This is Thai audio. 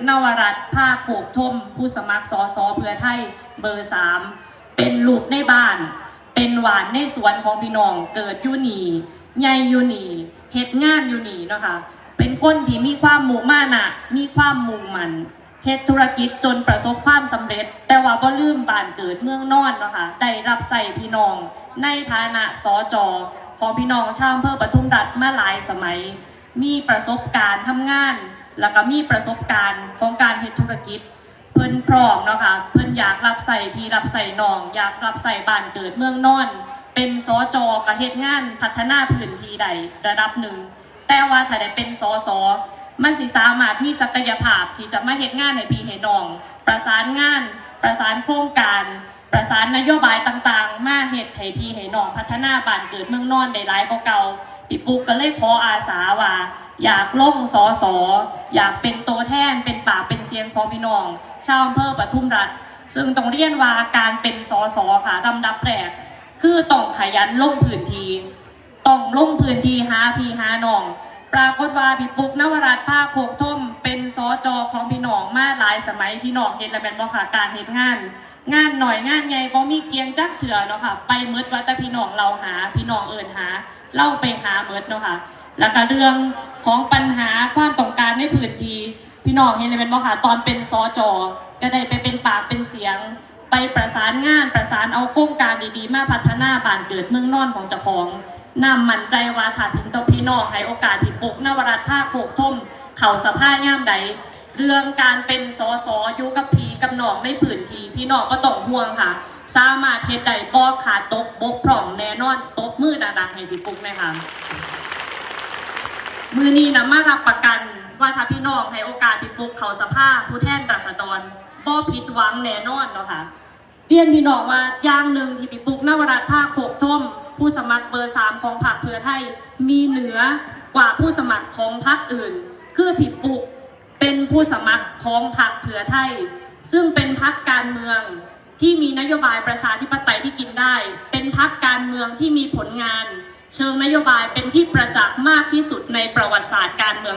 นวรัตน์ภาคโขกทมผู้สมัครสสเพื่อไทยเบอร์3เป็นลูกในบ้านเป็นหวานในสวนของพี่น้องเกิดอยู่นี่ใหญ่อยู่นี่เฮ็ดงานอยู่นี่เนาะค่ะเป็นคนที่มีความมุ่งมั่นมีความมุ่งมั่นเฮ็ดธุรกิจจนประสบความสำเร็จแต่ว่าบ่ลืมบ้านเกิดเมืองนอนเนาะค่ะได้รับใส่พี่น้องในฐานะสจ.ของพี่น้องชาวอำเภอปทุมราชมาหลายสมัยมีประสบการณ์ทำงานแล้วก็มีประสบการณ์ของการเฮ็ดธุรกิจเพิ่นพร้อมเนาะค่ะเพิ่นอยากรับใส่พี่รับใส่น้องอยากรับใส่บ้านเกิดเมืองนอนเป็นสจ.ก็เฮ็ดงานพัฒนาพื้นที่ใดระดับหนึ่งแต่ว่าถ้าได้เป็นสส.มันสิสามารถมีศักยภาพที่จะมาเฮ็ดงานให้พี่ให้น้องประสานงานประสานโครงการประสานนโยบายต่างๆมาเฮ็ดให้พี่ให้น้องพัฒนาบ้านเกิดเมืองนอนได้หลายกว่าเก่าพี่ปุ๊กก็เลยขออาสาว่าอยากลงสส.อยากเป็นตัวแทนเป็นปากเป็นเสียงของพี่น้องชาวอำเภอปทุมราชซึ่งต้องเรียนว่าการเป็นสส.ค่ะลำดับแรกคือต้องขยันลงพื้นที่ต้องลงพื้นที่หาพี่หาน้องปรากฏว่าพี่ปุ๊กนวรัตน์ภาคโขกทมเป็นสจ.ของพี่น้องมาหลายสมัยพี่น้องเห็นแล้วแม่นบ่ค่ะการเฮ็ดงานหน่อยงานใหญ่บ่มีเกียงจักเถื่อเนาะค่ะไปหมดว่าแต่พี่น้องเราหาพี่น้องเอิ้นหาเล่าไปหาหมดเนาะค่ะแล้วก็เรื่องของปัญหาความต้องการในพื้นที่พี่น้องเห็นแล้วแม่นบ่ค่ะตอนเป็นสจ.ก็ได้ไปเป็นปากเป็นเสียงไปประสานงานประสานเอาโครงการดีๆมาพัฒนาบ้านเกิดเมืองนอนของเจ้าของนำมั่นใจว่าถ้าพี่น้องให้โอกาสพี่ปุ๊กนวรัตน์ภาคโขกทมเข้าสภาย่ามใดเรื่องการเป็นสส.อยู่กับพี่กับน้องในพื้นที่พี่น้องก็ต้องห่วงค่ะสามารถเฮ็ดได้บ่ขาดตกบกพร่องแน่นอนตบมือดังๆให้พี่ปุ๊กนะคะมือนี้นะมารับประกันว่าถ้าพี่น้องให้โอกาสพี่ปุ๊กเข้าสภาผู้แทนราษฎรบ่ผิดหวังแน่นอนเนาะค่ะเรียนพี่น้องว่าอย่างหนึ่งที่พี่ปุ๊กนวรัตน์ภาคโขกทมผู้สมัครเบอร์3ของพรรคเพื่อไทยมีเหนือกว่าผู้สมัครของพรรคอื่นคือพี่ปุ๊กเป็นผู้สมัครของพรรคเพื่อไทยซึ่งเป็นพรรคการเมืองที่มีนโยบายประชาธิปไตยที่กินได้เป็นพรรคการเมืองที่มีผลงานเชิงนโยบายเป็นที่ประจักษ์มากที่สุดในประวัติศาสตร์การเมือง